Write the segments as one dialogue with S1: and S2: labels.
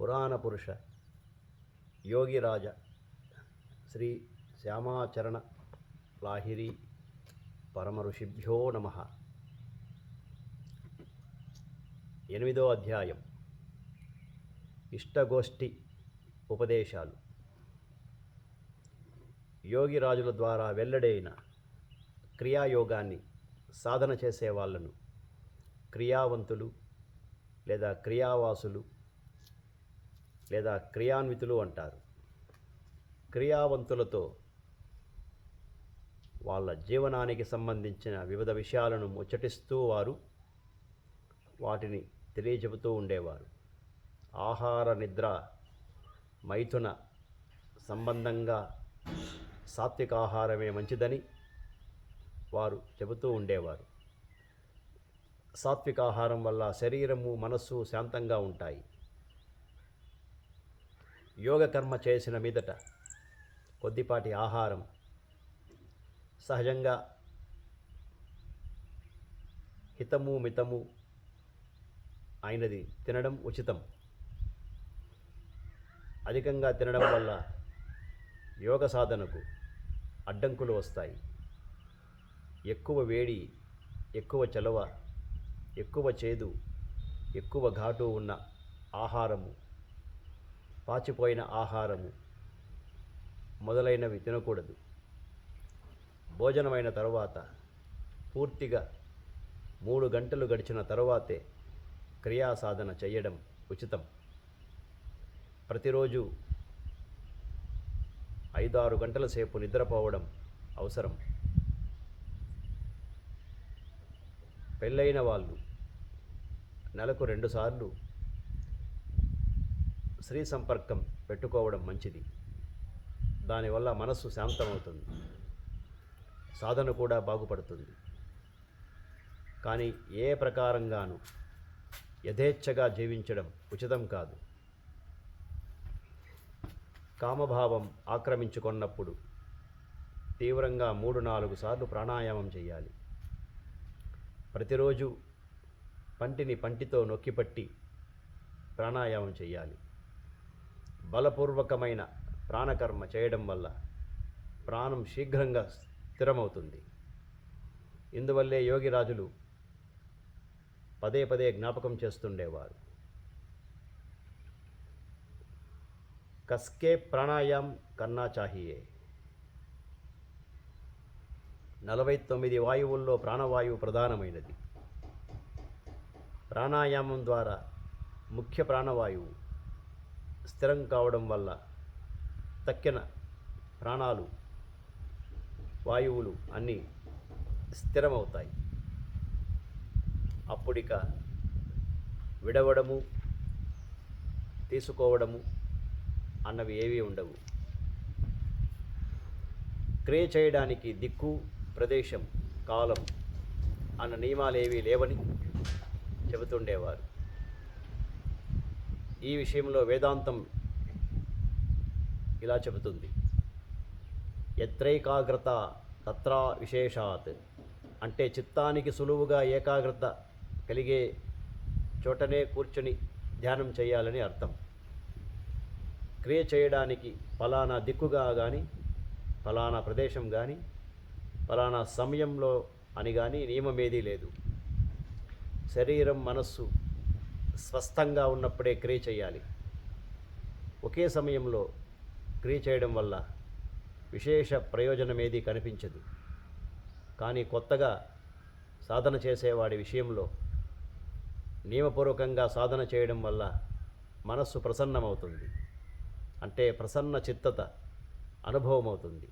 S1: పురాణ పురుష యోగిరాజ శ్రీ శ్యామాచరణ లాహిరి పరమ ఋషిభ్యో నమః. 8వ అధ్యాయం ఇష్టగోష్ఠి ఉపదేశాలు. యోగిరాజుల ద్వారా వెల్లడైన క్రియాయోగాన్ని సాధన చేసే వాళ్ళను క్రియావంతులు లేదా క్రియావాసులు లేదా క్రియాన్వితులు అంటారు. క్రియావంతులతో వాళ్ళ జీవనానికి సంబంధించిన వివిధ విషయాలను ముచ్చటిస్తూ వారు వాటిని తెలియచెబుతూ ఉండేవారు. ఆహార నిద్ర మైథున సంబంధంగా సాత్విక ఆహారమే మంచిదని వారు చెబుతూ ఉండేవారు. సాత్విక ఆహారం వల్ల శరీరము మనస్సు శాంతంగా ఉంటాయి. యోగకర్మ చేసిన మీదట కొద్దిపాటి ఆహారం సహజంగా హితము మితము అయినది తినడం ఉచితం. అధికంగా తినడం వల్ల యోగ సాధనకు అడ్డంకులు వస్తాయి. ఎక్కువ వేడి, ఎక్కువ చలవ, ఎక్కువ చేదు, ఎక్కువ ఘాటు ఉన్న ఆహారము, పాచిపోయిన ఆహారము మొదలైనవి తినకూడదు. భోజనమైన తరువాత పూర్తిగా 3 గంటలు గడిచిన తరువాతే క్రియా సాధన చేయడం ఉచితం. ప్రతిరోజు 5-6 గంటల సేపు నిద్రపోవడం అవసరం. పెళ్ళైన వాళ్ళు నెలకు 2 సార్లు స్త్రీ సంపర్కం పెట్టుకోవడం మంచిది. దానివల్ల మనస్సు శాంతమవుతుంది, సాధన కూడా బాగుపడుతుంది. కానీ ఏ ప్రకారంగానూ యథేచ్ఛగా జీవించడం ఉచితం కాదు. కామభావం ఆక్రమించుకున్నప్పుడు తీవ్రంగా 3-4 సార్లు ప్రాణాయామం చేయాలి. ప్రతిరోజు పంటిని పంటితో నొక్కిపట్టి ప్రాణాయామం చేయాలి. బలపూర్వకమైన ప్రాణకర్మ చేయడం వల్ల ప్రాణం శీఘ్రంగా స్థిరమవుతుంది. ఇందువల్లే యోగిరాజులు పదే పదే జ్ఞాపకం చేస్తుండేవారు. కస్కే ప్రాణాయామ్ కన్నా చాహియే. 49 వాయువుల్లో ప్రాణవాయువు ప్రధానమైనది. ప్రాణాయామం ద్వారా ముఖ్య ప్రాణవాయువు స్థిరం కావడం వల్ల తక్కిన ప్రాణాలు వాయువులు అన్నీ స్థిరమవుతాయి. అప్పుడిక విడవడము, తీసుకోవడము అన్నవి ఏవీ ఉండవు. క్రియ చేయడానికి దిక్కు, ప్రదేశం, కాలం అన్న నియమాలేవీ లేవని చెబుతుండేవారు. ఈ విషయంలో వేదాంతం ఇలా చెబుతుంది: యత్రైకాగ్రత తత్రా విశేషాత్. అంటే చిత్తానికి సులువుగా ఏకాగ్రత కలిగే చోటనే కూర్చొని ధ్యానం చేయాలని అర్థం. క్రియ చేయడానికి ఫలానా దిక్కుగా కానీ, ఫలానా ప్రదేశం కానీ, ఫలానా సమయంలో అని కానీ నియమమేదీ లేదు. శరీరం మనస్సు స్వస్థంగా ఉన్నప్పుడే క్రియ చేయాలి. ఒకే సమయంలో క్రియ చేయడం వల్ల విశేష ప్రయోజనమేదీ కనిపించదు. కానీ కొత్తగా సాధన చేసేవాడి విషయంలో నియమపూర్వకంగా సాధన చేయడం వల్ల మనస్సు ప్రసన్నమవుతుంది. అంటే ప్రసన్న చిత్తత అనుభవం అవుతుంది.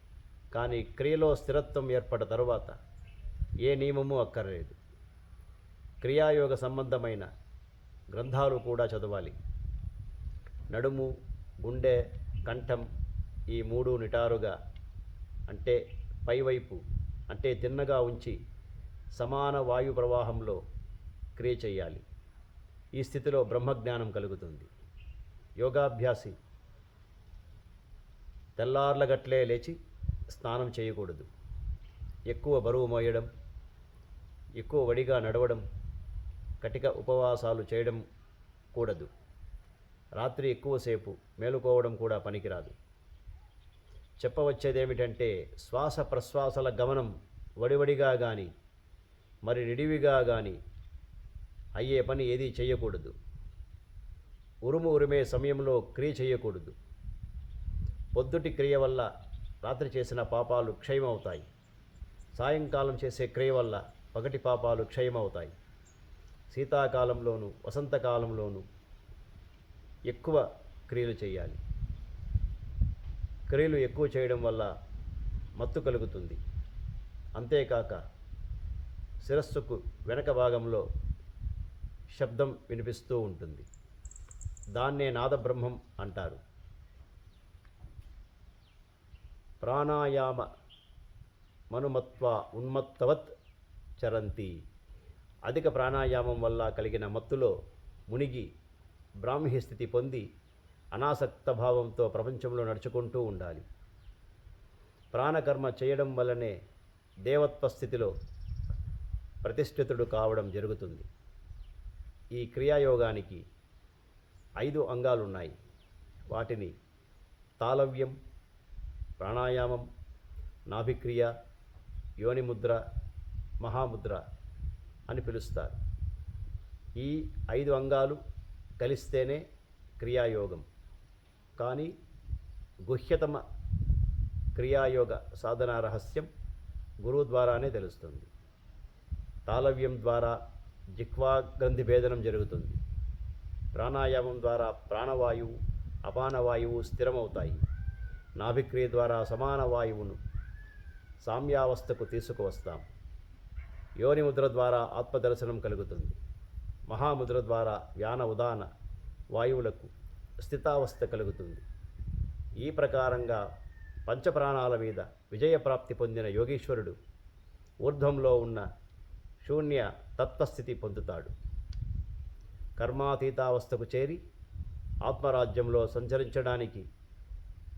S1: కానీ క్రియలో స్థిరత్వం ఏర్పడిన తరువాత ఏ నియమము అక్కర్లేదు. క్రియాయోగ సంబంధమైన గ్రంథాలు కూడా చదవాలి. నడుము, గుండె, కంఠం ఈ 3 నిటారుగా అంటే పైవైపు అంటే తిన్నగా ఉంచి సమాన వాయు ప్రవాహంలో క్రియ చేయాలి. ఈ స్థితిలో బ్రహ్మజ్ఞానం కలుగుతుంది. యోగాభ్యాసి తెల్లార్లగట్లే లేచి స్నానం చేయకూడదు. ఎక్కువ బరువు మోయడం, ఎక్కువ వడిగా నడవడం, కటిక ఉపవాసాలు చేయడం కూడదు. రాత్రి ఎక్కువసేపు మేలుకోవడం కూడా పనికిరాదు. చెప్పవచ్చేదేమిటంటే శ్వాస ప్రశ్వాసల గమనం వడివడిగా కానీ మరి నిడివిగా కానీ అయ్యే పని ఏదీ చేయకూడదు. ఉరుమే సమయంలో క్రియ చేయకూడదు. పొద్దుటి క్రియ వల్ల రాత్రి చేసిన పాపాలు క్షయమవుతాయి. సాయంకాలం చేసే క్రియ వల్ల పగటి పాపాలు క్షయమవుతాయి. శీతాకాలంలోనూ వసంతకాలంలోనూ ఎక్కువ క్రియలు చేయాలి. క్రియలు ఎక్కువ చేయడం వల్ల మత్తు కలుగుతుంది. అంతేకాక శిరస్సుకు వెనక భాగంలో శబ్దం వినిపిస్తూ ఉంటుంది. దాన్నే నాదబ్రహ్మం అంటారు. ప్రాణాయామ మనుమత్వ ఉన్మత్తవత్ చరంతి. అధిక ప్రాణాయామం వల్ల కలిగిన మత్తులో మునిగి బ్రాహ్మీ స్థితి పొంది అనాసక్త భావంతో ప్రపంచంలో నడుచుకుంటూ ఉండాలి. ప్రాణకర్మ చేయడం వల్లనే దేవత్వ స్థితిలో ప్రతిష్ఠితుడు కావడం జరుగుతుంది. ఈ క్రియాయోగానికి 5 అంగాలున్నాయి. వాటిని తాళవ్యం, ప్రాణాయామం, నాభిక్రియ, యోనిముద్ర, మహాముద్ర అని పిలుస్తారు. ఈ 5 అంగాలు కలిస్తేనే క్రియాయోగం. కానీ గుహ్యతమ క్రియాయోగ సాధనా రహస్యం గురువు ద్వారానే తెలుస్తుంది. తాళవ్యం ద్వారా జిహ్వా గ్రంథి భేదనం జరుగుతుంది. ప్రాణాయామం ద్వారా ప్రాణవాయువు, అపానవాయువు స్థిరమవుతాయి. నాభిక్రియ ద్వారా సమాన వాయువును సామ్యావస్థకు తీసుకువస్తాం. యోనిముద్ర ద్వారా ఆత్మదర్శనం కలుగుతుంది. మహాముద్ర ద్వారా వ్యాన ఉదాన వాయువులకు స్థితావస్థ కలుగుతుంది. ఈ ప్రకారంగా పంచప్రాణాల మీద విజయప్రాప్తి పొందిన యోగీశ్వరుడు ఊర్ధ్వంలో ఉన్న శూన్య తత్వస్థితి పొందుతాడు. కర్మాతీతావస్థకు చేరి ఆత్మరాజ్యంలో సంచరించడానికి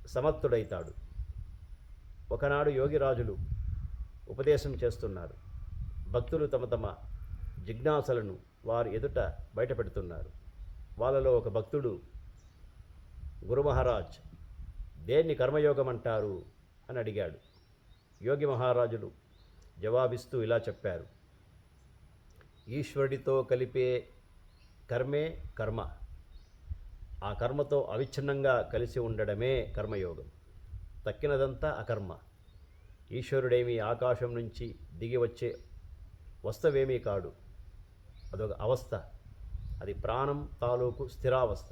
S1: సమర్థుడైతాడు. ఒకనాడు యోగిరాజులు ఉపదేశం చేస్తున్నారు. భక్తులు తమ తమ జిజ్ఞాసలను వారి ఎదుట బయటపెడుతున్నారు. వాళ్ళలో ఒక భక్తుడు, గురు మహారాజ్, దేన్ని కర్మయోగం అంటారు అని అడిగాడు. యోగి మహారాజులు జవాబిస్తూ ఇలా చెప్పారు: ఈశ్వరుడితో కలిపే కర్మే కర్మ. ఆ కర్మతో అవిచ్ఛిన్నంగా కలిసి ఉండడమే కర్మయోగం. తక్కినదంతా అకర్మ. ఈశ్వరుడేమీ ఆకాశం నుంచి దిగి వచ్చే వస్తువేమీ కాడు. అదొక అవస్థ. అది ప్రాణం తాలూకు స్థిరావస్థ.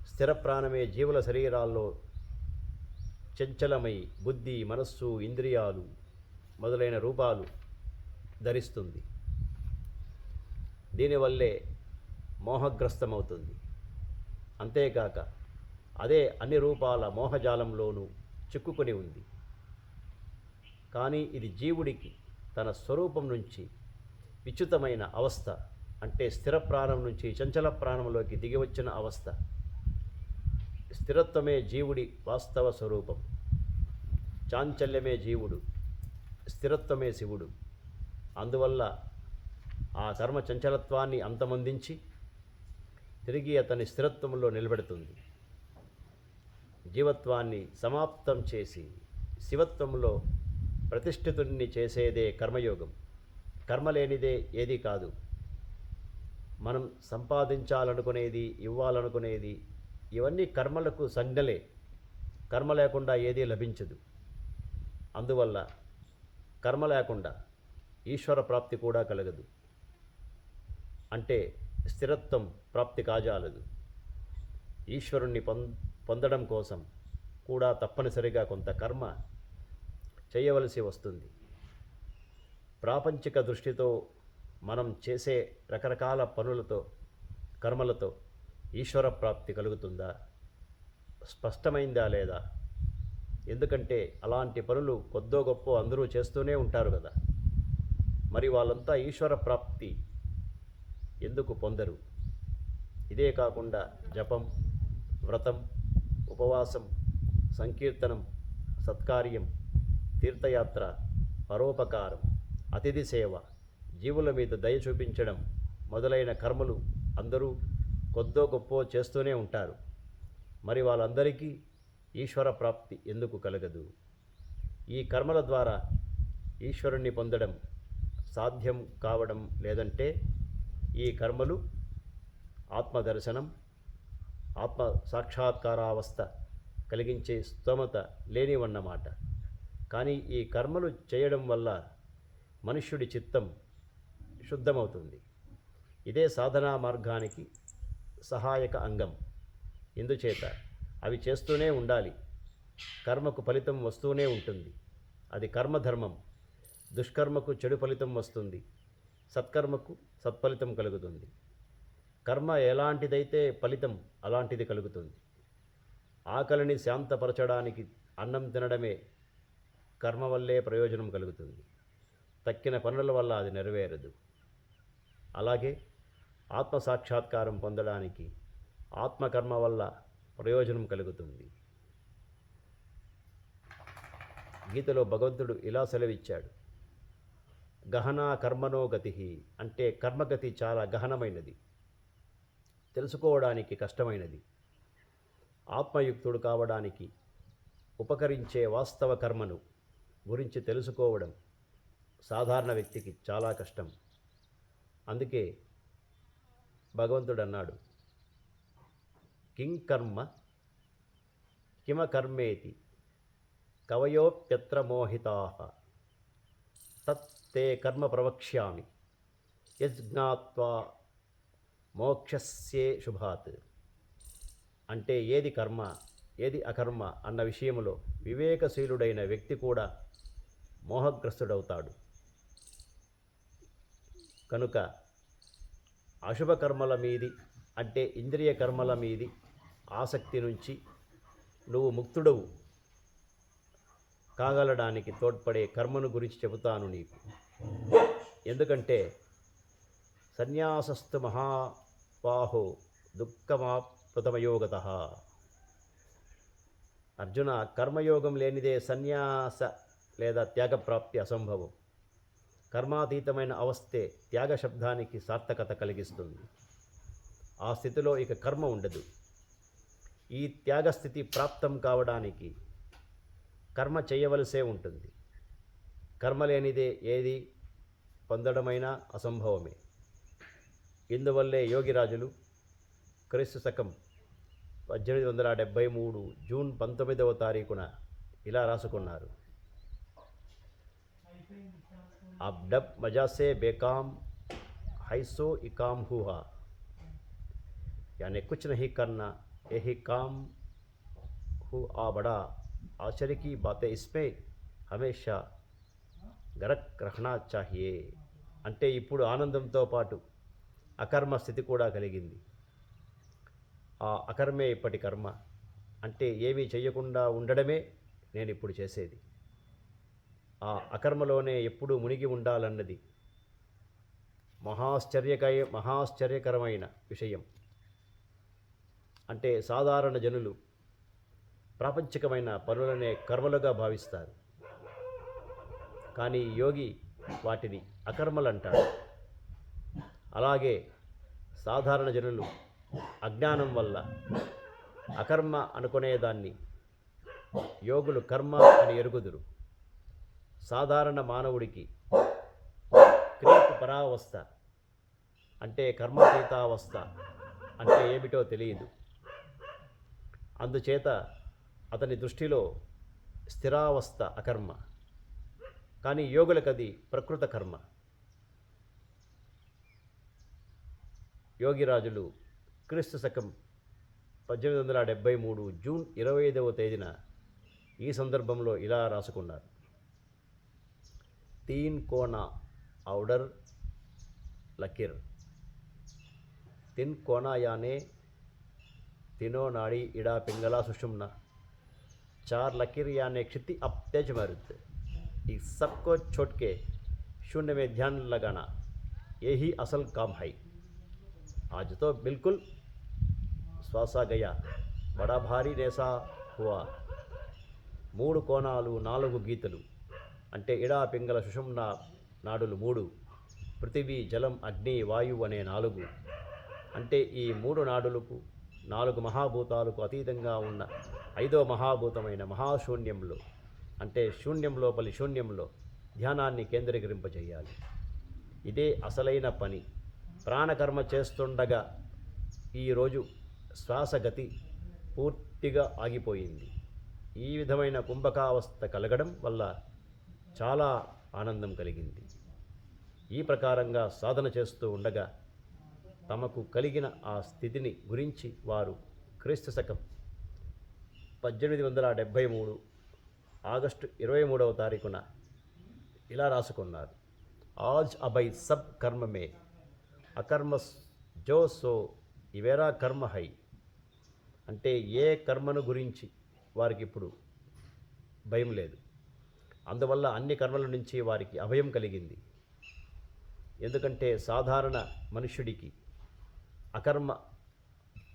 S1: స్థిర ప్రాణమే జీవుల శరీరాల్లో చంచలమై బుద్ధి, మనస్సు, ఇంద్రియాలు మొదలైన రూపాలు ధరిస్తుంది. దీనివల్లే మోహగ్రస్తమవుతుంది. అంతేకాక అదే అన్ని రూపాల మోహజాలంలోనూ చిక్కుకొని ఉంది. కానీ ఇది జీవుడికి తన స్వరూపం నుంచి విచ్యుతమైన అవస్థ, అంటే స్థిర ప్రాణం నుంచి చంచల ప్రాణంలోకి దిగివచ్చిన అవస్థ. స్థిరత్వమే జీవుడి వాస్తవ స్వరూపం. చాంచల్యమే జీవుడు, స్థిరత్వమే శివుడు. అందువల్ల ఆ కర్మ చంచలత్వాన్ని అంతమొందించి తిరిగి అతని స్థిరత్వంలో నిలబెడుతుంది. జీవత్వాన్ని సమాప్తం చేసి శివత్వంలో ప్రతిష్ఠితుడిని చేసేదే కర్మయోగం. కర్మ లేనిదే ఏదీ కాదు. మనం సంపాదించాలనుకునేది, ఇవ్వాలనుకునేది ఇవన్నీ కర్మలకు సంజ్ఞలే. కర్మ లేకుండా ఏదీ లభించదు. అందువల్ల కర్మ లేకుండా ఈశ్వర ప్రాప్తి కూడా కలగదు. అంటే స్థిరత్వం ప్రాప్తి కాజాలదు. ఈశ్వరుణ్ణి పొందడం కోసం కూడా తప్పనిసరిగా కొంత కర్మ చేయవలసి వస్తుంది. ప్రాపంచిక దృష్టితో మనం చేసే రకరకాల పనులతో, కర్మలతో ఈశ్వర ప్రాప్తి కలుగుతుందా? స్పష్టమైందా లేదా? ఎందుకంటే అలాంటి పనులు కొద్దో గొప్ప అందరూ చేస్తూనే ఉంటారు కదా. మరి వాళ్ళంతా ఈశ్వర ప్రాప్తి ఎందుకు పొందరు? ఇదే కాకుండా జపం, వ్రతం, ఉపవాసం, సంకీర్తనం, సత్కార్యం, తీర్థయాత్ర, పరోపకారం, అతిథి సేవ, జీవుల మీద దయ చూపించడం మొదలైన కర్మలు అందరూ కొద్దో గొప్పో చేస్తూనే ఉంటారు. మరి వాళ్ళందరికీ ఈశ్వర ప్రాప్తి ఎందుకు కలగదు? ఈ కర్మల ద్వారా ఈశ్వరుణ్ణి పొందడం సాధ్యం కావడం లేదంటే ఈ కర్మలు ఆత్మదర్శనం, ఆత్మ సాక్షాత్కారావస్థ కలిగించే స్తోమత లేనివన్నమాట. కానీ ఈ కర్మలు చేయడం వల్ల మనుష్యుడి చిత్తం శుద్ధమవుతుంది. ఇదే సాధనా మార్గానికి సహాయక అంగం. ఇందుచేత అవి చేస్తూనే ఉండాలి. కర్మకు ఫలితం వస్తూనే ఉంటుంది. అది కర్మధర్మం. దుష్కర్మకు చెడు ఫలితం వస్తుంది, సత్కర్మకు సత్ఫలితం కలుగుతుంది. కర్మ ఎలాంటిదైతే ఫలితం అలాంటిది కలుగుతుంది. ఆకలిని శాంతపరచడానికి అన్నం తినడమే కర్మ వల్లే ప్రయోజనం కలుగుతుంది. తక్కిన పనుల వల్ల అది నెరవేరదు. అలాగే ఆత్మసాక్షాత్కారం పొందడానికి ఆత్మకర్మ వల్ల ప్రయోజనం కలుగుతుంది. గీతలో భగవంతుడు ఇలా సెలవిచ్చాడు, గహనా కర్మనో గతి, అంటే కర్మగతి చాలా గహనమైనది, తెలుసుకోవడానికి కష్టమైనది. ఆత్మయుక్తుడు కావడానికి ఉపకరించే వాస్తవ కర్మను గురించి తెలుసుకోవడం సాధారణ వ్యక్తికి చాలా కష్టం. అందుకే భగవంతుడు అన్నాడు, కిం కర్మ కిమ కర్మేతి కవయోప్యత్ర మోహితాః తత్తే కర్మ ప్రవక్ష్యామి యజ్ఞాత్వా మోక్షస్యే శుభాత్. అంటే ఏది కర్మ ఏది అకర్మ అన్న విషయంలో వివేకశీలుడైన వ్యక్తి కూడా మోహగ్రస్తుడవుతాడు. కనుక అశుభ కర్మల మీది, అంటే ఇంద్రియ కర్మల మీది ఆసక్తి నుంచి నువ్వు ముక్తుడవు కాగలడానికి తోడ్పడే కర్మను గురించి చెబుతాను నీకు. ఎందుకంటే సన్యాసస్తు మహాబాహో దుఃఖమాప్లుతమయోగతః. అర్జున, కర్మయోగం లేనిదే సన్యాస లేదా త్యాగప్రాప్తి అసంభవం. కర్మాతీతమైన అవస్థే త్యాగ శబ్దానికి సార్థకత కలిగిస్తుంది. ఆ స్థితిలో ఇక కర్మ ఉండదు. ఈ త్యాగస్థితి ప్రాప్తం కావడానికి కర్మ చేయవలసే ఉంటుంది. కర్మ లేనిదే ఏది పొందడమైనా అసంభవమే. ఇందువల్లే యోగిరాజులు క్రీస్తు శకం 1873 జూన్ 19వ తారీఖున ఇలా రాసుకున్నారు, अब डब मजा से बेकाम हैसो इकाम हुआ, यानी कुछ नहीं करना यही काम हुआ बड़ा आश्चर्य की बातें इसमें हमेशा गरक रखना चाहिए. అంటే ఇప్పుడు ఆనందంతో పాటు అకర్మ స్థితి కూడా కలిగింది. ఆ అకర్మే ఇప్పటి కర్మ. అంటే ఏమీ చేయకుండా ఉండడమే నేను ఇప్పుడు చేసేది. ఆ అకర్మలోనే ఎప్పుడూ మునిగి ఉండాలన్నది మహాశ్చర్యకరమైన విషయం. అంటే సాధారణ జనులు ప్రాపంచికమైన పనులనే కర్మలుగా భావిస్తారు. కానీ యోగి వాటిని అకర్మలంటాడు. అలాగే సాధారణ జనులు అజ్ఞానం వల్ల అకర్మ అనుకునేదాన్ని యోగులు కర్మ అని ఎరుగుదురు. సాధారణ మానవుడికి క్రియకు పరావస్థ అంటే కర్మాతీతావస్థ అంటే ఏమిటో తెలియదు. అందుచేత అతని దృష్టిలో స్థిరావస్థ అకర్మ. కానీ యోగులకది ప్రకృత కర్మ. యోగిరాజులు క్రీస్తు శకం 1873 జూన్ 25వ తేదీన ఈ సందర్భంలో ఇలా రాసుకున్నారు, तीन कोना आउडर लकीर, तीन कोना यानी तीनों नाड़ी इड़ा पिंगला सुषुम्ना, चार लकीर यानी क्षिति अब तेज मरुद. इस सबको छोड़ के शून्य में ध्यान लगाना, यही असल काम है. आज तो बिल्कुल श्वासा गया, बड़ा भारी नेसा हुआ. మూడు కోణాలు 4 గీతలు అంటే ఇడా పింగళ సుషుమ్న నాడులు 3, పృథివీ జలం అగ్ని వాయువు అనే 4, అంటే ఈ 3 నాడులకు 4 మహాభూతాలకు అతీతంగా ఉన్న 5వ మహాభూతమైన మహాశూన్యంలో, అంటే శూన్యం లోపలి శూన్యంలో ధ్యానాన్ని కేంద్రీకరింపజేయాలి. ఇదే అసలైన పని. ప్రాణకర్మ చేస్తుండగా ఈరోజు శ్వాసగతి పూర్తిగా ఆగిపోయింది. ఈ విధమైన కుంభకావస్థ కలగడం వల్ల చాలా ఆనందం కలిగింది. ఈ ప్రకారంగా సాధన చేస్తూ ఉండగా తమకు కలిగిన ఆ స్థితిని గురించి వారు క్రీస్తు శకం 1873 ఆగస్టు 23వ తారీఖున ఇలా రాసుకున్నారు. ఆజ్ అబై సబ్ కర్మ మే అకర్మ జో సో ఇవేరా కర్మ హై. అంటే ఏ కర్మను గురించి వారికి ఇప్పుడు భయం లేదు. అందువల్ల అన్ని కర్మల నుంచి వారికి అభయం కలిగింది. ఎందుకంటే సాధారణ మనుష్యుడికి అకర్మ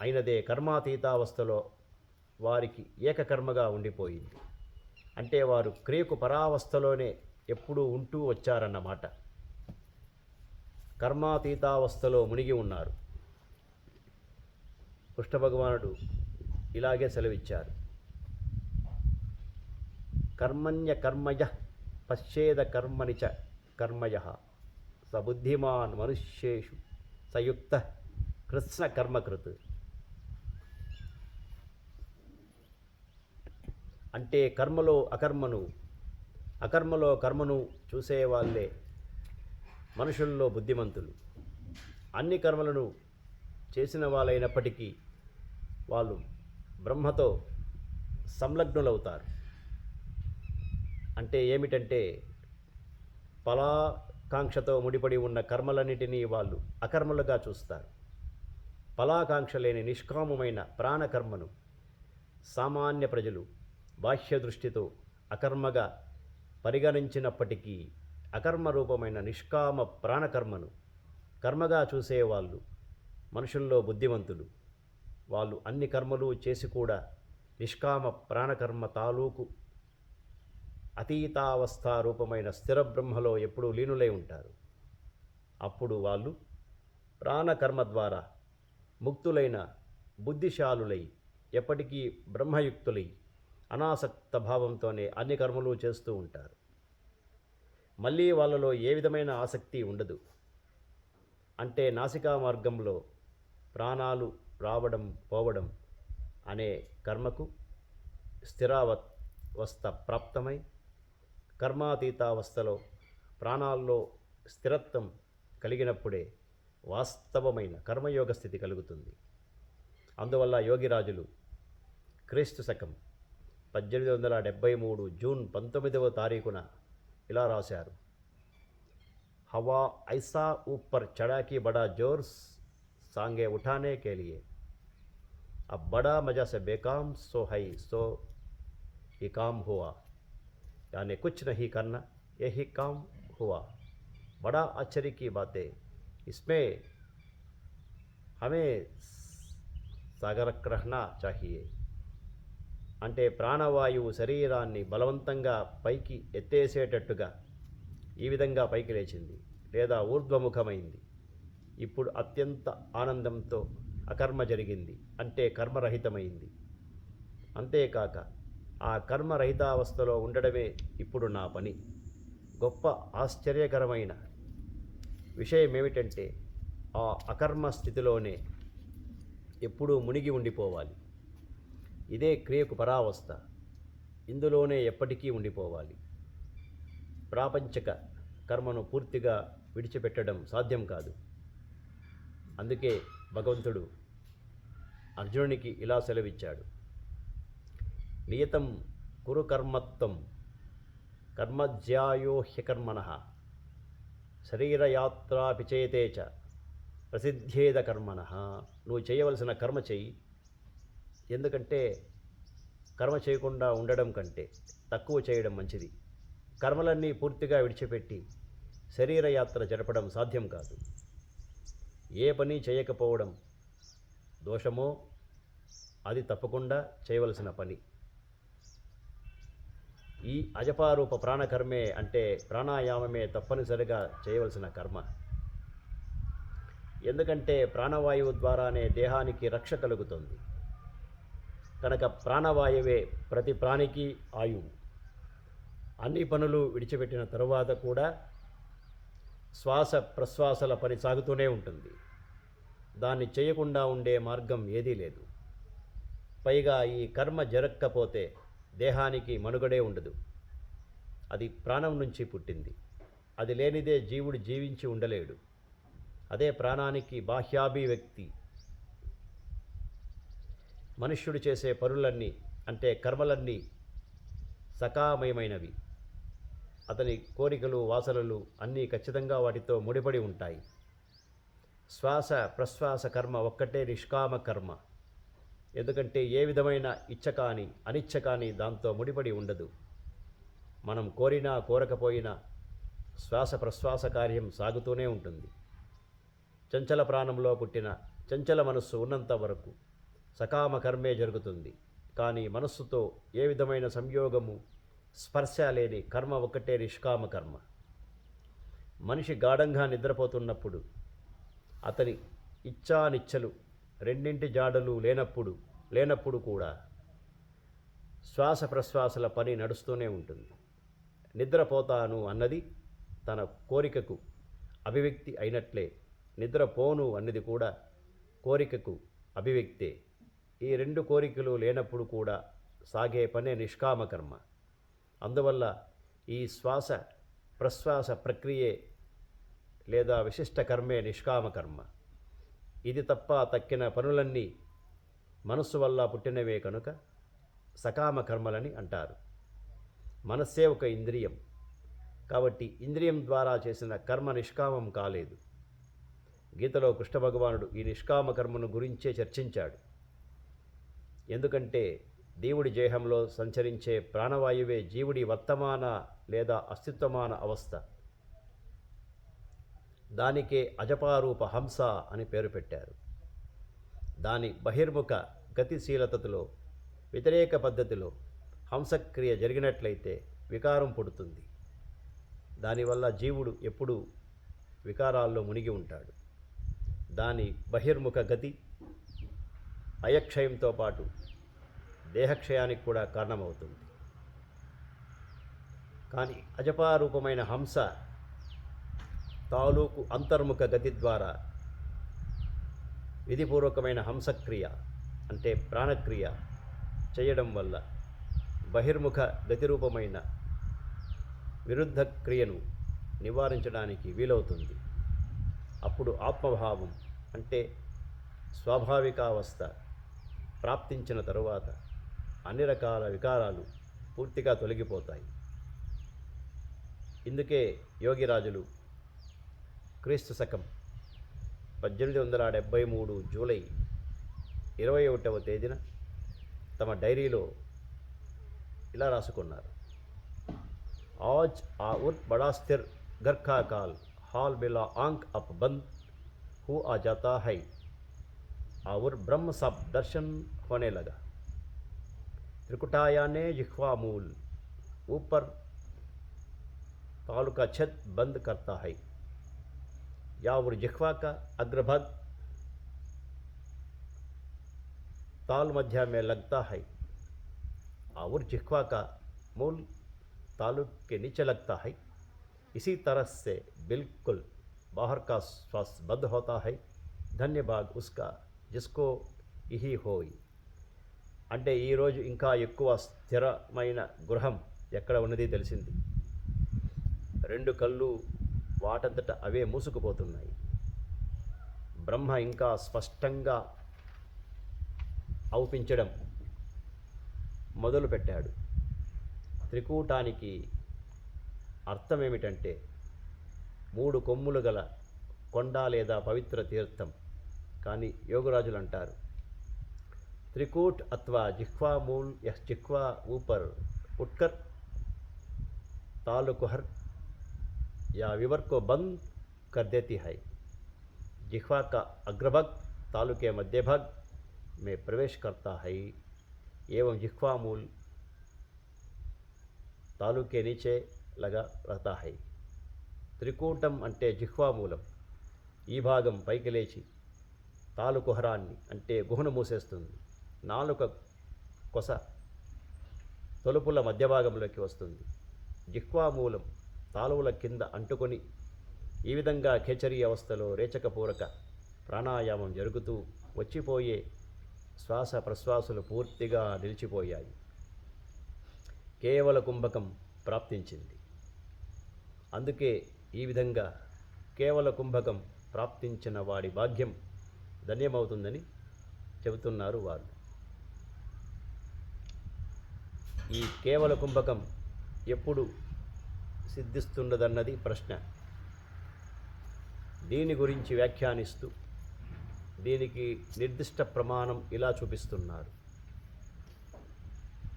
S1: అయినదే కర్మాతీతావస్థలో వారికి ఏకకర్మగా ఉండిపోయింది. అంటే వారు క్రియకు పరావస్థలోనే ఎప్పుడూ ఉంటూ వచ్చారన్నమాట. కర్మాతీతావస్థలో మునిగి ఉన్నారు. కృష్ణ భగవానుడు ఇలాగే సెలవిచ్చారు. కర్మణ్య కర్మయ పశ్చేద కర్మని చ కర్మయ సబుద్ధిమాన్ మనుష్యేషు సయుక్త కృష్ణ కర్మకృత్. అంటే కర్మలో అకర్మలో కర్మను చూసేవాళ్ళే మనుషుల్లో బుద్ధిమంతులు. అన్ని కర్మలను చేసిన వాళ్ళైనప్పటికీ వాళ్ళు బ్రహ్మతో సంలగ్నులవుతారు. అంటే ఏమిటంటే ఫలాకాంక్షతో ముడిపడి ఉన్న కర్మలన్నిటినీ వాళ్ళు అకర్మలుగా చూస్తారు. ఫలాకాంక్ష లేని నిష్కామమైన ప్రాణకర్మను సామాన్య ప్రజలు బాహ్య దృష్టితో అకర్మగా పరిగణించినప్పటికీ అకర్మ రూపమైన నిష్కామ ప్రాణకర్మను కర్మగా చూసేవాళ్ళు మనుషుల్లో బుద్ధిమంతులు. వాళ్ళు అన్ని కర్మలు చేసి కూడా నిష్కామ ప్రాణకర్మ తాలూకు అతీతావస్థ రూపమైన స్థిర బ్రహ్మలో ఎప్పుడూ లీనులై ఉంటారు. అప్పుడు వాళ్ళు ప్రాణకర్మ ద్వారా ముక్తులైన బుద్ధిశాలులై ఎప్పటికీ బ్రహ్మయుక్తులై అనాసక్త భావంతోనే అన్ని కర్మలు చేస్తూ ఉంటారు. మళ్ళీ వాళ్ళలో ఏ విధమైన ఆసక్తి ఉండదు. అంటే నాసికా మార్గంలో ప్రాణాలు రావడం పోవడం అనే కర్మకు స్థిరావస్థ ప్రాప్తమై కర్మాతీతావస్థలో ప్రాణాల్లో స్థిరత్వం కలిగినప్పుడే వాస్తవమైన కర్మయోగ స్థితి కలుగుతుంది. అందువల్ల యోగిరాజులు క్రీస్తు శకం 1873 జూన్ 19వ తారీఖున ఇలా రాశారు. హవా ఐసా ఊపర్ చడాకి బడా జోర్ सांगे उठाने के लिए अब बड़ा मज़ा से बेकाम सो है सो ये काम हुआ. यानी कुछ नहीं करना यही काम हुआ. बड़ा आश्चर्य की बातें इसमें हमें సాగరక్ రహనా చాహియే. అంటే ప్రాణవాయువు శరీరాన్ని బలవంతంగా పైకి ఎత్తేసేటట్టుగా ఈ విధంగా పైకి లేచింది లేదా ఊర్ధ్వముఖమైంది. ఇప్పుడు అత్యంత ఆనందంతో అకర్మ జరిగింది, అంటే కర్మరహితమైంది. అంతేకాక ఆ కర్మరహితావస్థలో ఉండడమే ఇప్పుడు నా పని. గొప్ప ఆశ్చర్యకరమైన విషయం ఏమిటంటే ఆ అకర్మ స్థితిలోనే ఎప్పుడూ మునిగి ఉండిపోవాలి. ఇదే క్రియకు పరావస్థ. ఇందులోనే ఎప్పటికీ ఉండిపోవాలి. ప్రాపంచక కర్మను పూర్తిగా విడిచిపెట్టడం సాధ్యం కాదు. అందుకే భగవంతుడు అర్జునునికి ఇలా సెలవిచ్చాడు. నియతం కురు కర్మత్వం కర్మజ్యాయో హ్యకర్మణః శరీరయాత్రాపిచేతే చ ప్రసిద్ధేద కర్మణః. నువ్వు చేయవలసిన కర్మ చెయ్యి. ఎందుకంటే కర్మ చేయకుండా ఉండడం కంటే తక్కువ చేయడం మంచిది. కర్మలన్నీ పూర్తిగా విడిచిపెట్టి శరీరయాత్ర జరపడం సాధ్యం కాదు. ఏ పని చేయకపోవడం దోషమో అది తప్పకుండా చేయవలసిన పని. ఈ అజపారూప ప్రాణకర్మే అంటే ప్రాణాయామమే తప్పనిసరిగా చేయవలసిన కర్మ. ఎందుకంటే ప్రాణవాయువు ద్వారానే దేహానికి రక్ష కలుగుతుంది. కనుక ప్రాణవాయువే ప్రతి ప్రాణికి ఆయువు. అన్ని పనులు విడిచిపెట్టిన తరువాత కూడా శ్వాస ప్రశ్వాసల పని సాగుతూనే ఉంటుంది. దాన్ని చేయకుండా ఉండే మార్గం ఏదీ లేదు. పైగా ఈ కర్మ జరగకపోతే దేహానికి మనుగడే ఉండదు. అది ప్రాణం నుంచి పుట్టింది. అది లేనిదే జీవుడు జీవించి ఉండలేడు. అదే ప్రాణానికి బాహ్యాభివ్యక్తి. మనుష్యుడు చేసే పనులన్నీ అంటే కర్మలన్నీ సకామయమైనవి. అతని కోరికలు వాసనలు అన్నీ ఖచ్చితంగా వాటితో ముడిపడి ఉంటాయి. శ్వాస ప్రశ్వాస కర్మ ఒక్కటే నిష్కామ కర్మ. ఎందుకంటే ఏ విధమైన ఇచ్ఛ కానీ అనిచ్ఛ కానీ దాంతో ముడిపడి ఉండదు. మనం కోరినా కోరకపోయినా శ్వాస ప్రశ్వాస కార్యం సాగుతూనే ఉంటుంది. చంచల ప్రాణంలో పుట్టిన చంచల మనస్సు ఉన్నంత వరకు సకామ కర్మే జరుగుతుంది. కానీ మనస్సుతో ఏ విధమైన సంయోగము స్పర్శ లేని కర్మ ఒక్కటే నిష్కామ కర్మ. మనిషి గాఢంగా నిద్రపోతున్నప్పుడు అతని ఇచ్ఛానిచ్ఛలు రెండింటి జాడలు లేనప్పుడు కూడా శ్వాస ప్రశ్వాసల పని నడుస్తూనే ఉంటుంది. నిద్రపోతాను అన్నది తన కోరికకు అభివ్యక్తి అయినట్లే నిద్రపోను అన్నది కూడా కోరికకు అభివ్యక్తే. ఈ రెండు కోరికలు లేనప్పుడు కూడా సాగే పనే నిష్కామ కర్మ. అందువల్ల ఈ శ్వాస ప్రశ్వాస ప్రక్రియే లేదా విశిష్ట కర్మే నిష్కామ కర్మ. ఇది తప్ప తక్కిన పనులన్నీ మనస్సు వల్ల పుట్టినవే కనుక సకామ కర్మలని అంటారు. మనస్సే ఒక ఇంద్రియం కాబట్టి ఇంద్రియం ద్వారా చేసిన కర్మ నిష్కామం కాలేదు. గీతలో కృష్ణ భగవానుడు ఈ నిష్కామ కర్మను గురించే చర్చించాడు. ఎందుకంటే దేవుడి దేహంలో సంచరించే ప్రాణవాయువే జీవుడి వర్తమాన లేదా అస్తిత్వమాన అవస్థ. దానికే అజపారూప హంస అని పేరు పెట్టారు. దాని బహిర్ముఖ గతిశీలతలో వ్యతిరేక పద్ధతిలో హంసక్రియ జరిగినట్లయితే వికారం పుడుతుంది. దానివల్ల జీవుడు ఎప్పుడూ వికారాల్లో మునిగి ఉంటాడు. దాని బహిర్ముఖ గతి అయక్షయంతో పాటు దేహక్షయానికి కూడా కారణమవుతుంది. కానీ అజపారూపమైన హంస తాలూకు అంతర్ముఖ గతి ద్వారా విధిపూర్వకమైన హంసక్రియ అంటే ప్రాణక్రియ చేయడం వల్ల బహిర్ముఖ గతిరూపమైన విరుద్ధ క్రియను నివారించడానికి వీలవుతుంది. అప్పుడు ఆత్మభావం అంటే స్వాభావికావస్థ ప్రాప్తించిన తరువాత అన్ని రకాల వికారాలు పూర్తిగా తొలగిపోతాయి. ఇందుకే యోగిరాజులు క్రీస్తు శకం 1873 జూలై 21వ తేదీన తమ డైరీలో ఇలా రాసుకున్నారు. आज आउर बड़ा स्थिर घर का काल हाल मिला आंख अप बंद हो आ जाता है और ब्रह्म सब दर्शन होने लगा. त्रिकुटाया ने जिह्वा मूल ऊपर तालु का छत बंद करता है या और जिह्वा का अग्रभाग ताल मध्य में लगता है और जिह्वा का मूल तालुक के नीचे लगता है. इसी तरह से बिल्कुल बाहर का श्वास बंद होता है. धन्यवाद उसका जिसको यही होई. అంటే ఈరోజు ఇంకా ఎక్కువ స్థిరమైన గృహం ఎక్కడ ఉన్నది తెలిసింది. రెండు కళ్ళు వాటంతట అవే మూసుకుపోతున్నాయి. బ్రహ్మ ఇంకా స్పష్టంగా ఔపించడం మొదలుపెట్టాడు. త్రికూటానికి అర్థమేమిటంటే 3 కొమ్ములు గల కొండ లేదా పవిత్ర తీర్థం. కానీ యోగరాజులు అంటారు त्रिकूट अथवा जिह्वा मूल या जिह्वा ऊपर उठकर तालु को हर या विवर को बंद कर देती है. जिह्वा का अग्रभाग तालु के मध्य भाग में प्रवेश करता है एवं जिह्वा मूल तालु के नीचे लगा रहता है. त्रिकूटम అంటే జిహ్వా మూలం. ఈ భాగం పైకి లేచి తాలుకుహరాన్ని అంటే గుహను మూసేస్తుంది. నాలుక కొస తలుపుల మధ్యభాగంలోకి వస్తుంది. జిహ్వామూలం తాలువుల కింద అంటుకొని ఈ విధంగా ఖేచరీ అవస్థలో రేచకపూరక ప్రాణాయామం జరుగుతూ వచ్చిపోయే శ్వాస ప్రశ్వాసలు పూర్తిగా నిలిచిపోయాయి. కేవల కుంభకం ప్రాప్తించింది. అందుకే ఈ విధంగా కేవల కుంభకం ప్రాప్తించిన వాడి భాగ్యం ధన్యమవుతుందని చెబుతున్నారు వారు. ఈ కేవల కుంభకం ఎప్పుడు సిద్ధిస్తున్నదన్నది ప్రశ్న. దీని గురించి వ్యాఖ్యానిస్తూ దీనికి నిర్దిష్ట ప్రమాణం ఇలా చూపిస్తున్నారు.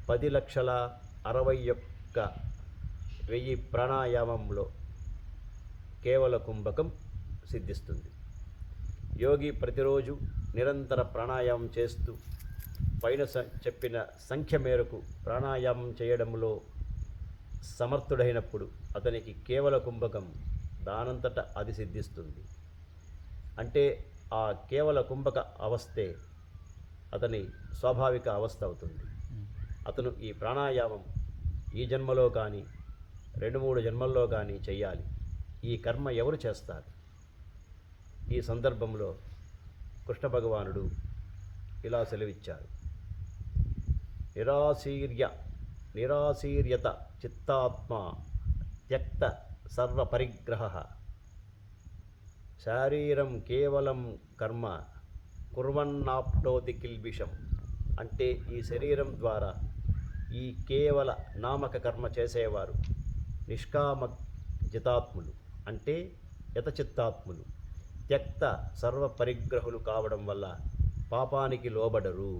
S1: 10,61,000 ప్రాణాయామంలో కేవల కుంభకం సిద్ధిస్తుంది. యోగి ప్రతిరోజు నిరంతర ప్రాణాయామం చేస్తూ పైన చెప్పిన సంఖ్య మేరకు ప్రాణాయామం చేయడంలో సమర్థుడైనప్పుడు అతనికి కేవల కుంభకం దానంతట అది సిద్ధిస్తుంది. అంటే ఆ కేవల కుంభక అవస్థే అతని స్వాభావిక అవస్థ అవుతుంది. అతను ఈ ప్రాణాయామం ఈ జన్మలో కానీ 2-3 జన్మల్లో కానీ చెయ్యాలి. ఈ కర్మ ఎవరు చేస్తారు? ఈ సందర్భంలో కృష్ణ భగవానుడు ఇలా సెలవిచ్చారు. నిరాశీర్యత చిత్తాత్మ త్యక్త సర్వపరిగ్రహ శారీరం కేవలం కర్మ కుర్వన్నాప్నోతి కిల్బిషం. అంటే ఈ శరీరం ద్వారా ఈ కేవల నామక కర్మ చేసేవారు నిష్కామ జితాత్ములు, అంటే యతచిత్తాత్ములు, త్యక్త సర్వపరిగ్రహులు కావడం వల్ల పాపానికి లోబడరు.